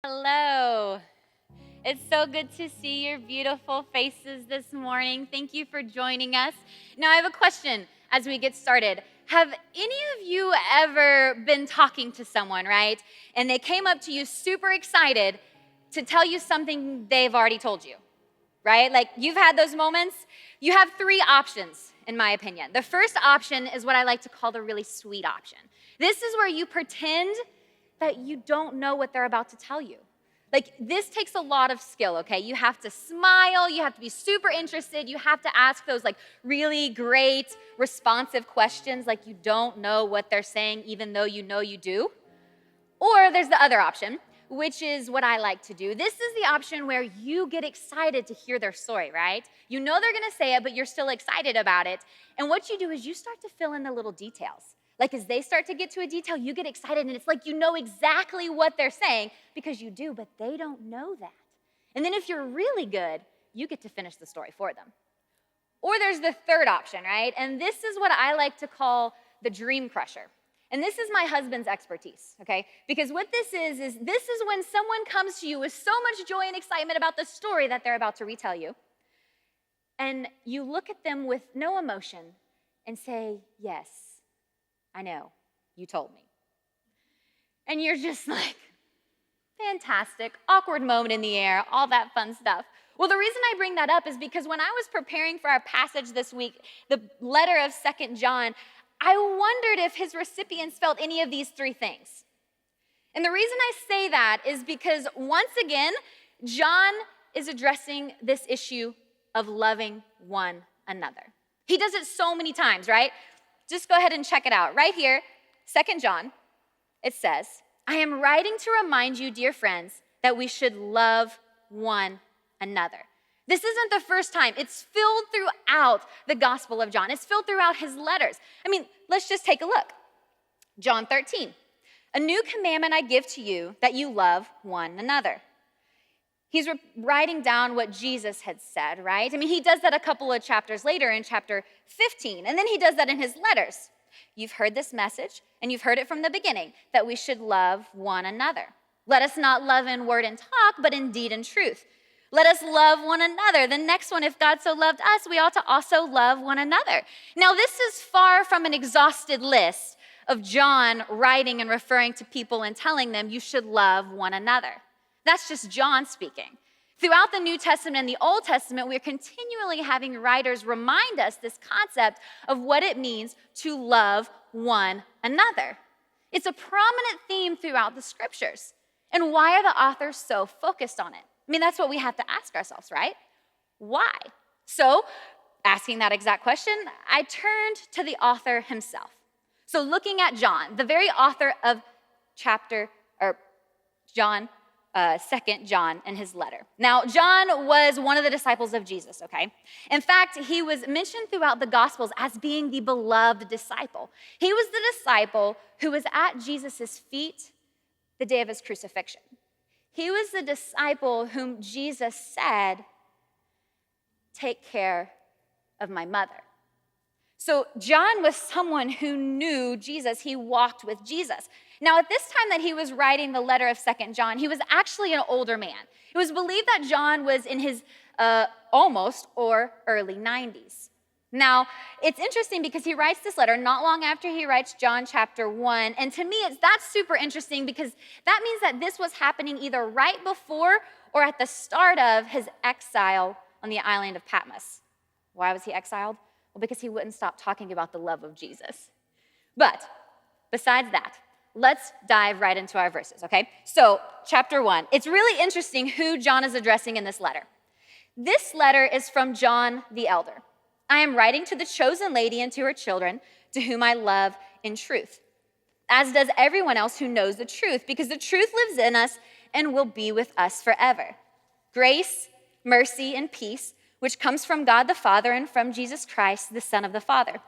Hello. It's so good to see your beautiful faces this morning. Thank you for joining us. Now, I have a question as we get started. Have any of you ever been talking to someone, right? And they came up to you super excited to tell you something they've already told you, right? Like you've had those moments. You have three options, in my opinion. The first option is what I like to call the really sweet option. This is where you pretend that you don't know what they're about to tell you. Like, this takes a lot of skill, okay? You have to smile, you have to be super interested, you have to ask those like really great, responsive questions like you don't know what they're saying even though you know you do. Or there's the other option, which is what I like to do. This is the option where you get excited to hear their story, right? You know they're gonna say it, but you're still excited about it. And what you do is you start to fill in the little details. Like as they start to get to a detail, you get excited and it's like you know exactly what they're saying because you do, but they don't know that. And then if you're really good, you get to finish the story for them. Or there's the third option, right? And this is what I like to call the dream crusher. And this is my husband's expertise, okay? Because what this is when someone comes to you with so much joy and excitement about the story that they're about to retell you, and you look at them with no emotion and say, yes, I know, you told me. And you're just like, fantastic, awkward moment in the air, all that fun stuff. Well, the reason I bring that up is because when I was preparing for our passage this week, the letter of 2 John, I wondered if his recipients felt any of these three things. And the reason I say that is because once again, John is addressing this issue of loving one another. He does it so many times, right? Just go ahead and check it out. Right here, 2 John, it says, I am writing to remind you, dear friends, that we should love one another. This isn't the first time. It's filled throughout the Gospel of John. It's filled throughout his letters. I mean, let's just take a look. John 13, a new commandment I give to you, that you love one another. He's writing down what Jesus had said, right? I mean, he does that a couple of chapters later in chapter 15, and then he does that in his letters. You've heard this message, and you've heard it from the beginning, that we should love one another. Let us not love in word and talk, but in deed and truth. Let us love one another. The next one, if God so loved us, we ought to also love one another. Now, this is far from an exhausted list of John writing and referring to people and telling them you should love one another. That's just John speaking. Throughout the New Testament and the Old Testament, we're continually having writers remind us this concept of what it means to love one another. It's a prominent theme throughout the scriptures. And why are the authors so focused on it? I mean, that's what we have to ask ourselves, right? Why? So, asking that exact question, I turned to the author himself. So looking at John, the very author of John, 2 John and his letter. Now, John was one of the disciples of Jesus, okay? In fact, he was mentioned throughout the Gospels as being the beloved disciple. He was the disciple who was at Jesus' feet the day of his crucifixion. He was the disciple whom Jesus said, take care of my mother. So John was someone who knew Jesus. He walked with Jesus. Now, at this time that he was writing the letter of 2 John, he was actually an older man. It was believed that John was in his almost or early 90s. Now, it's interesting because he writes this letter not long after he writes John chapter 1. And to me, that's super interesting because that means that this was happening either right before or at the start of his exile on the island of Patmos. Why was he exiled? Well, because he wouldn't stop talking about the love of Jesus. But besides that, let's dive right into our verses, okay? So, chapter 1. It's really interesting who John is addressing in this letter. This letter is from John the elder. I am writing to the chosen lady and to her children, to whom I love in truth, as does everyone else who knows the truth, because the truth lives in us and will be with us forever. Grace, mercy, and peace, which comes from God the Father and from Jesus Christ, the Son of the Father,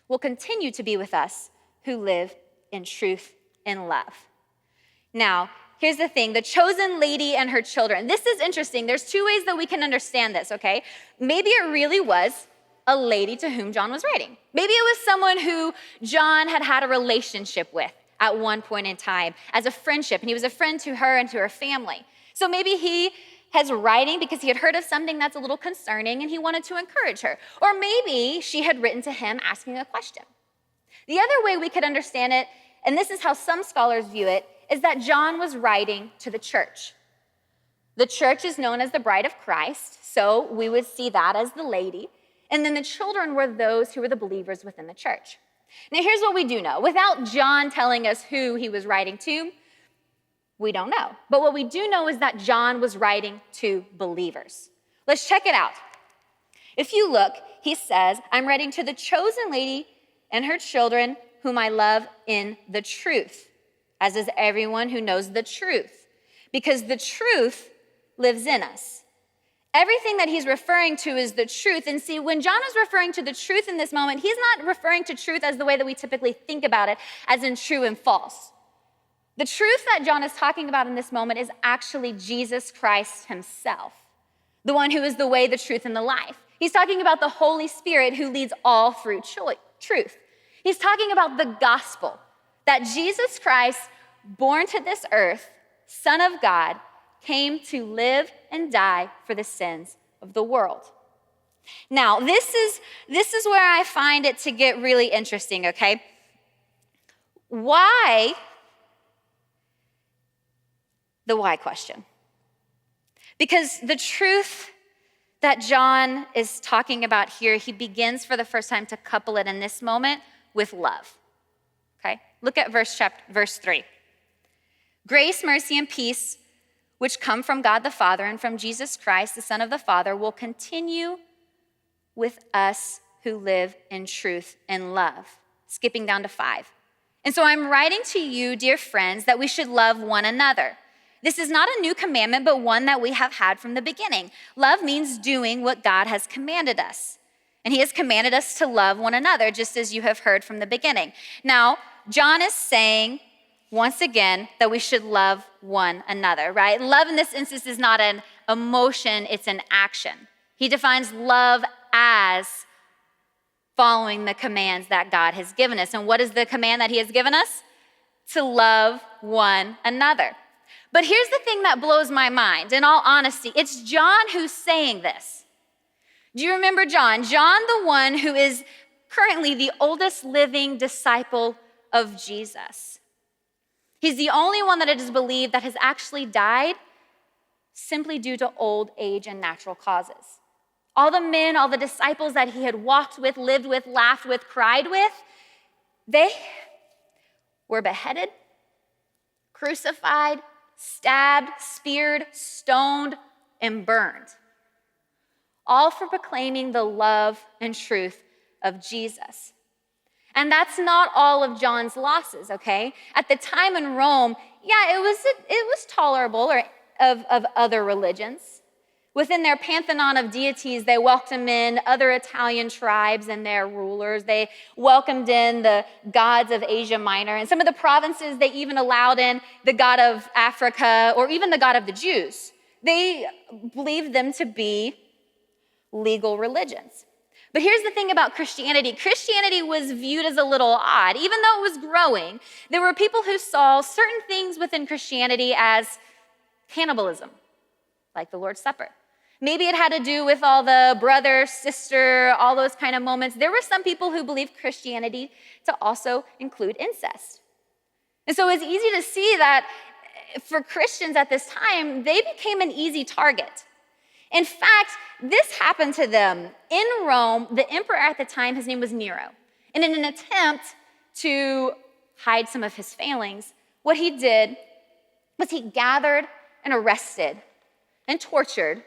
will continue to be with us who live in truth and love. Now, here's the thing, the chosen lady and her children. This is interesting. There's two ways that we can understand this, okay? Maybe it really was a lady to whom John was writing. Maybe it was someone who John had had a relationship with at one point in time as a friendship, and he was a friend to her and to her family. So maybe he has writing because he had heard of something that's a little concerning and he wanted to encourage her. Or maybe she had written to him asking a question. The other way we could understand it, and this is how some scholars view it, is that John was writing to the church. The church is known as the bride of Christ, so we would see that as the lady. And then the children were those who were the believers within the church. Now, here's what we do know. Without John telling us who he was writing to, we don't know. But what we do know is that John was writing to believers. Let's check it out. If you look, he says, I'm writing to the chosen lady and her children whom I love in the truth, as is everyone who knows the truth, because the truth lives in us. Everything that he's referring to is the truth. And see, when John is referring to the truth in this moment, he's not referring to truth as the way that we typically think about it, as in true and false. The truth that John is talking about in this moment is actually Jesus Christ himself, the one who is the way, the truth, and the life. He's talking about the Holy Spirit who leads all through truth. He's talking about the gospel, that Jesus Christ, born to this earth, Son of God, came to live and die for the sins of the world. Now, this is where I find it to get really interesting, okay? Why? The why question. Because the truth that John is talking about here, he begins for the first time to couple it in this moment with love. Okay? Look at verse 3. Grace, mercy, and peace, which come from God the Father and from Jesus Christ, the Son of the Father, will continue with us who live in truth and love. Skipping down to 5. And so I'm writing to you, dear friends, that we should love one another. This is not a new commandment, but one that we have had from the beginning. Love means doing what God has commanded us. And he has commanded us to love one another, just as you have heard from the beginning. Now, John is saying, once again, that we should love one another, right? Love in this instance is not an emotion, it's an action. He defines love as following the commands that God has given us. And what is the command that he has given us? To love one another. But here's the thing that blows my mind. In all honesty, it's John who's saying this. Do you remember John? John, the one who is currently the oldest living disciple of Jesus. He's the only one that it is believed that has actually died simply due to old age and natural causes. All the men, all the disciples that he had walked with, lived with, laughed with, cried with, they were beheaded, crucified, stabbed, speared, stoned, and burned. All for proclaiming the love and truth of Jesus. And that's not all of John's losses, okay? At the time in Rome, yeah, it was tolerable of other religions. Within their pantheon of deities, they welcomed in other Italian tribes and their rulers. They welcomed in the gods of Asia Minor. And some of the provinces, they even allowed in the god of Africa or even the god of the Jews. They believed them to be legal religions. But here's the thing about Christianity. Christianity was viewed as a little odd. Even though it was growing, there were people who saw certain things within Christianity as cannibalism, like the Lord's Supper. Maybe it had to do with all the brother, sister, all those kind of moments. There were some people who believed Christianity to also include incest. And so it's easy to see that for Christians at this time, they became an easy target. In fact, this happened to them. In Rome, the emperor at the time, his name was Nero. And in an attempt to hide some of his failings, what he did was he gathered and arrested and tortured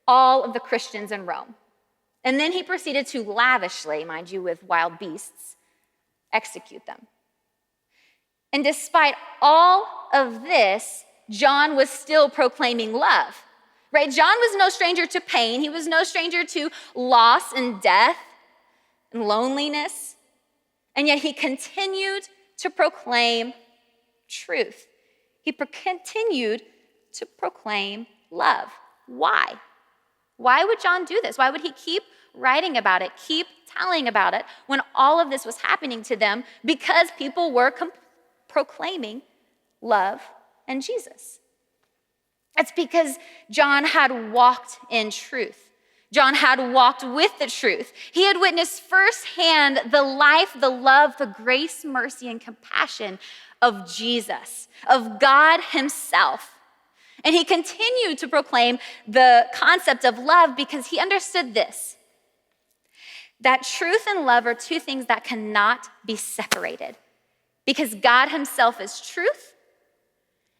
all of the Christians in Rome. And then he proceeded to lavishly, mind you, with wild beasts, execute them. And despite all of this, John was still proclaiming love, right? John was no stranger to pain. He was no stranger to loss and death and loneliness. And yet he continued to proclaim truth. He continued to proclaim love. Why? Why would John do this? Why would he keep writing about it, keep telling about it when all of this was happening to them? Because people were proclaiming love and Jesus. It's because John had walked in truth. John had walked with the truth. He had witnessed firsthand the life, the love, the grace, mercy, and compassion of Jesus, of God himself. And he continued to proclaim the concept of love because he understood this, that truth and love are two things that cannot be separated, because God himself is truth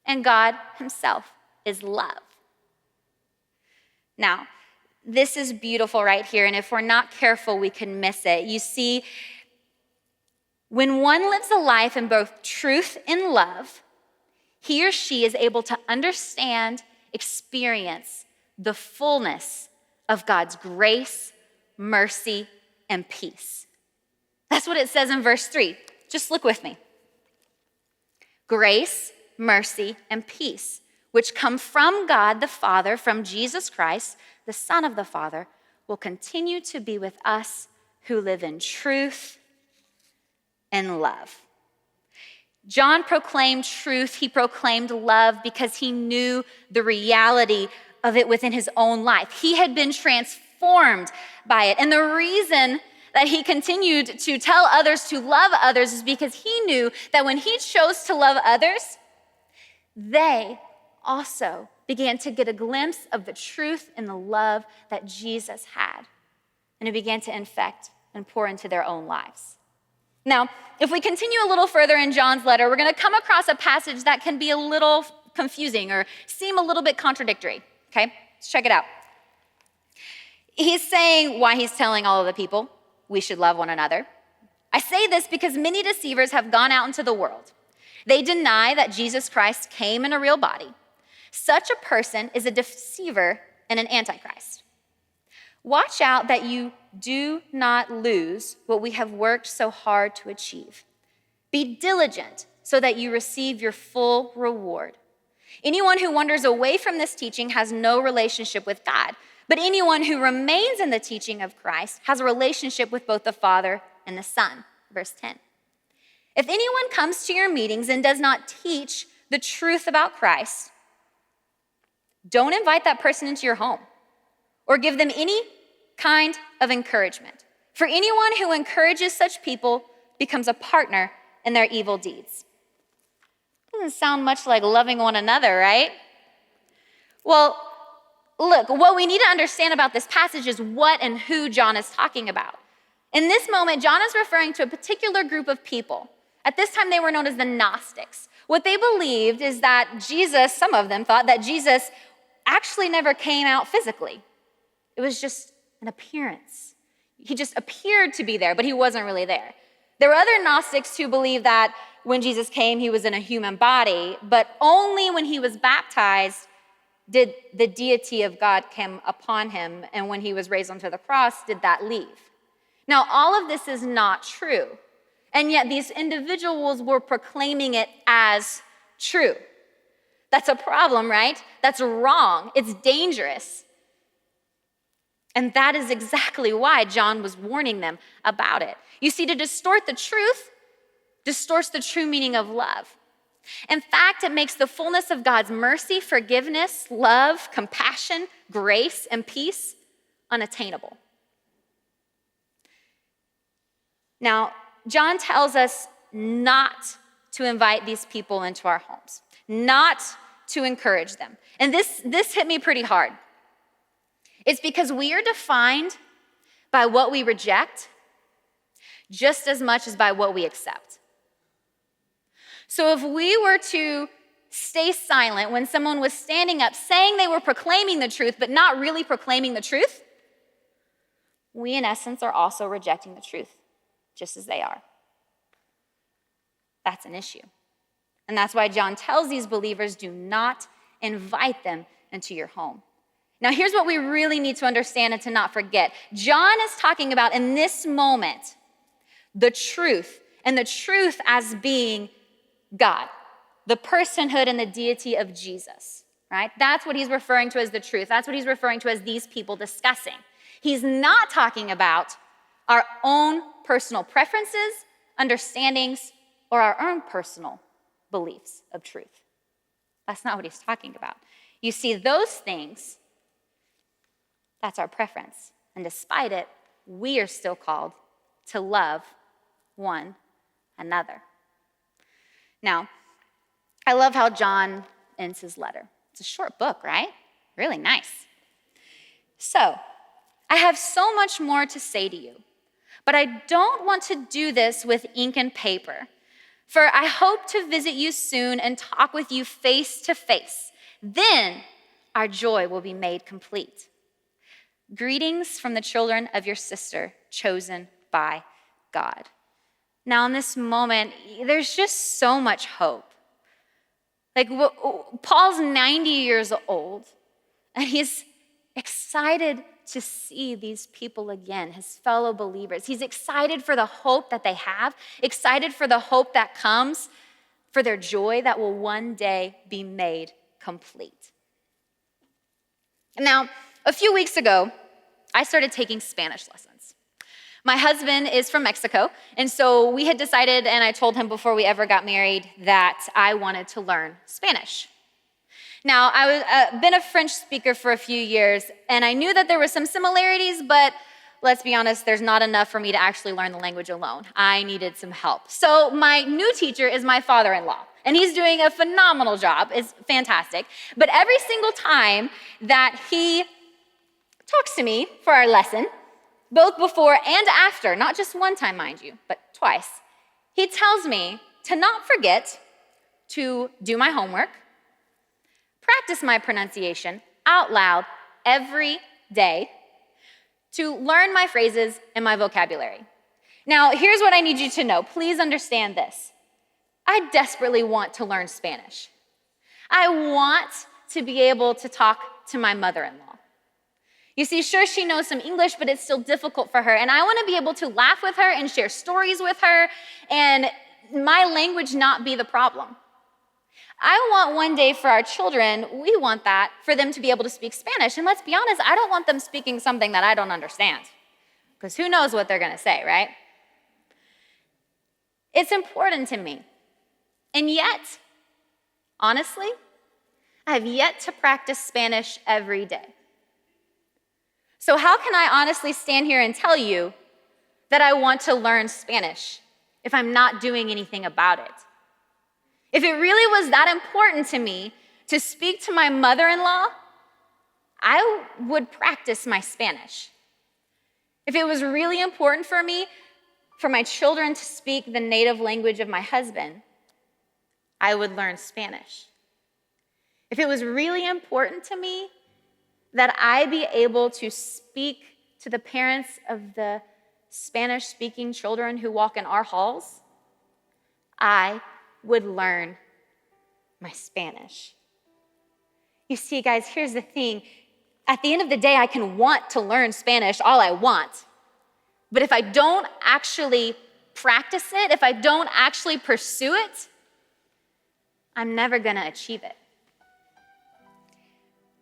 and God himself is love. Now, this is beautiful right here, and if we're not careful, we can miss it. You see, when one lives a life in both truth and love, he or she is able to understand, experience the fullness of God's grace, mercy, and peace. That's what it says in verse 3. Just look with me. Grace, mercy, and peace, which come from God the Father, from Jesus Christ, the Son of the Father, will continue to be with us who live in truth and love. John proclaimed truth, he proclaimed love because he knew the reality of it within his own life. He had been transformed by it. And the reason that he continued to tell others to love others is because he knew that when he chose to love others, they also began to get a glimpse of the truth and the love that Jesus had. And it began to infect and pour into their own lives. Now, if we continue a little further in John's letter, we're going to come across a passage that can be a little confusing or seem a little bit contradictory. Okay, let's check it out. He's saying why he's telling all of the people we should love one another. I say this because many deceivers have gone out into the world. They deny that Jesus Christ came in a real body. Such a person is a deceiver and an antichrist. Watch out that you do not lose what we have worked so hard to achieve. Be diligent so that you receive your full reward. Anyone who wanders away from this teaching has no relationship with God, but anyone who remains in the teaching of Christ has a relationship with both the Father and the Son. Verse 10. If anyone comes to your meetings and does not teach the truth about Christ, don't invite that person into your home or give them any kind of encouragement. For anyone who encourages such people becomes a partner in their evil deeds. Doesn't sound much like loving one another, right? Well, look, what we need to understand about this passage is what and who John is talking about. In this moment, John is referring to a particular group of people. At this time, they were known as the Gnostics. What they believed is that Jesus, some of them thought that Jesus actually never came out physically. It was just an appearance. He just appeared to be there, but he wasn't really there. There were other Gnostics who believed that when Jesus came, he was in a human body, but only when he was baptized did the deity of God come upon him, and when he was raised onto the cross, did that leave. Now, all of this is not true, and yet these individuals were proclaiming it as true. That's a problem, right? That's wrong. It's dangerous. And that is exactly why John was warning them about it. You see, to distort the truth distorts the true meaning of love. In fact, it makes the fullness of God's mercy, forgiveness, love, compassion, grace, and peace unattainable. Now, John tells us not to invite these people into our homes, not to encourage them. And this hit me pretty hard. It's because we are defined by what we reject just as much as by what we accept. So if we were to stay silent when someone was standing up saying they were proclaiming the truth but not really proclaiming the truth, we in essence are also rejecting the truth just as they are. That's an issue. And that's why John tells these believers, do not invite them into your home. Now, here's what we really need to understand and to not forget. John is talking about in this moment the truth, and the truth as being God, the personhood and the deity of Jesus, right? That's what he's referring to as the truth. That's what he's referring to as these people discussing. He's not talking about our own personal preferences, understandings, or our own personal beliefs of truth. That's not what he's talking about. You see, those things, that's our preference. And despite it, we are still called to love one another. Now, I love how John ends his letter. It's a short book, right? Really nice. So, I have so much more to say to you, but I don't want to do this with ink and paper. For I hope to visit you soon and talk with you face to face. Then our joy will be made complete. Greetings from the children of your sister, chosen by God. Now, in this moment, there's just so much hope. Like, Paul's 90 years old, and he's excited to see these people again, his fellow believers. He's excited for the hope that they have, excited for the hope that comes, for their joy that will one day be made complete. Now, a few weeks ago, I started taking Spanish lessons. My husband is from Mexico, and so we had decided, and I told him before we ever got married, that I wanted to learn Spanish. Now, I've been a French speaker for a few years, and I knew that there were some similarities, but let's be honest, there's not enough for me to actually learn the language alone. I needed some help. So my new teacher is my father-in-law, and he's doing a phenomenal job. It's fantastic. But every single time that he talks to me for our lesson, both before and after, not just one time, mind you, but twice, he tells me to not forget to do my homework, practice my pronunciation out loud every day, to learn my phrases and my vocabulary. Now, here's what I need you to know. Please understand this. I desperately want to learn Spanish. I want to be able to talk to my mother-in-law. You see, sure, she knows some English, but it's still difficult for her. And I want to be able to laugh with her and share stories with her and my language not be the problem. I want one day for our children, we want that, for them to be able to speak Spanish. And let's be honest, I don't want them speaking something that I don't understand, because who knows what they're going to say, right? It's important to me. And yet, honestly, I have yet to practice Spanish every day. So how can I honestly stand here and tell you that I want to learn Spanish if I'm not doing anything about it? If it really was that important to me to speak to my mother-in-law, I would practice my Spanish. If it was really important for me, for my children to speak the native language of my husband, I would learn Spanish. If it was really important to me that I be able to speak to the parents of the Spanish-speaking children who walk in our halls, I would learn my Spanish. You see, guys, here's the thing. At the end of the day, I can want to learn Spanish all I want. But if I don't actually practice it, if I don't actually pursue it, I'm never going to achieve it.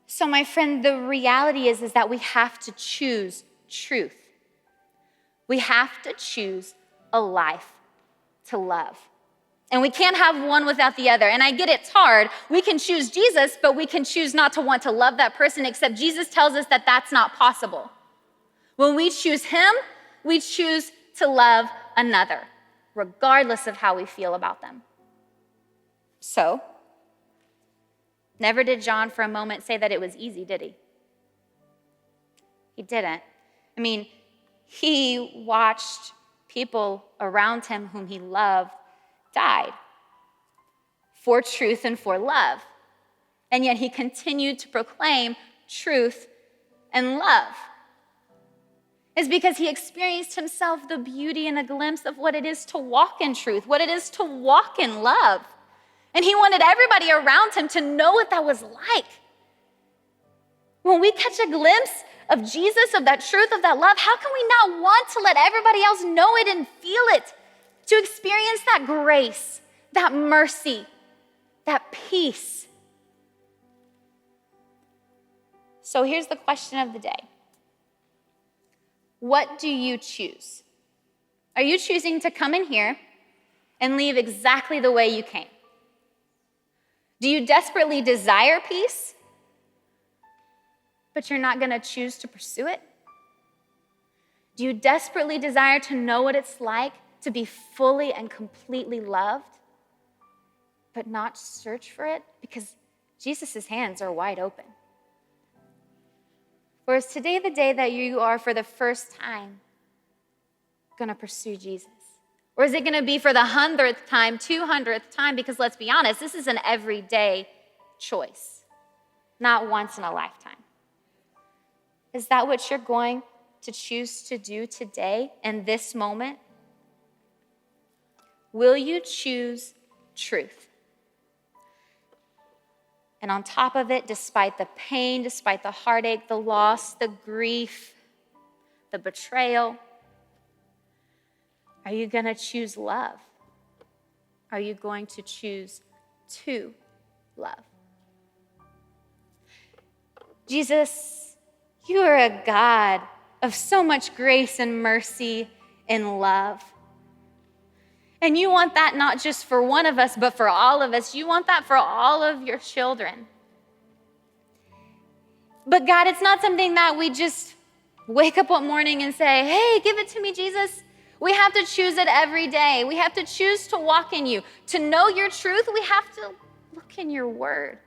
So my friend, the reality is that we have to choose truth. We have to choose a life to love. And we can't have one without the other. And I get it's hard. We can choose Jesus, but we can choose not to want to love that person, except Jesus tells us that that's not possible. When we choose him, we choose to love another, regardless of how we feel about them. So, never did John for a moment say that it was easy, did he? He didn't. I mean, he watched people around him whom he loved died for truth and for love. And yet he continued to proclaim truth and love. It's because he experienced himself the beauty and a glimpse of what it is to walk in truth, what it is to walk in love. And he wanted everybody around him to know what that was like. When we catch a glimpse of Jesus, of that truth, of that love, how can we not want to let everybody else know it and feel it? To experience that grace, that mercy, that peace. So here's the question of the day. What do you choose? Are you choosing to come in here and leave exactly the way you came? Do you desperately desire peace, but you're not going to choose to pursue it? Do you desperately desire to know what it's like to be fully and completely loved, but not search for it? Because Jesus' hands are wide open. Or is today the day that you are, for the first time, going to pursue Jesus? Or is it going to be for the 100th time, 200th time? Because let's be honest, this is an everyday choice, not once in a lifetime. Is that what you're going to choose to do today in this moment? Will you choose truth? And on top of it, despite the pain, despite the heartache, the loss, the grief, the betrayal, are you going to choose love? Are you going to choose to love? Jesus, you are a God of so much grace and mercy and love. And you want that not just for one of us, but for all of us. You want that for all of your children. But God, it's not something that we just wake up one morning and say, hey, give it to me, Jesus. We have to choose it every day. We have to choose to walk in you. To know your truth, we have to look in your word.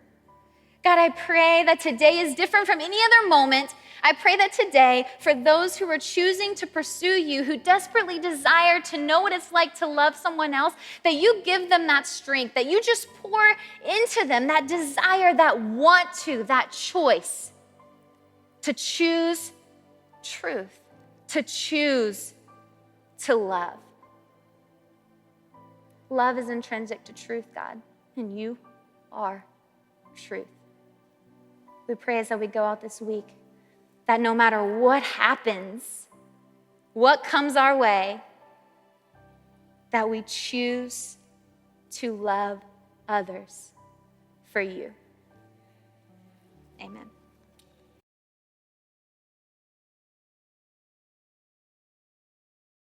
God, I pray that today is different from any other moment. I pray that today, for those who are choosing to pursue you, who desperately desire to know what it's like to love someone else, that you give them that strength, that you just pour into them that desire, that want to, that choice to choose truth, to choose to love. Love is intrinsic to truth, God, and you are truth. We pray as we go out this week that no matter what happens, what comes our way, that we choose to love others for you. Amen.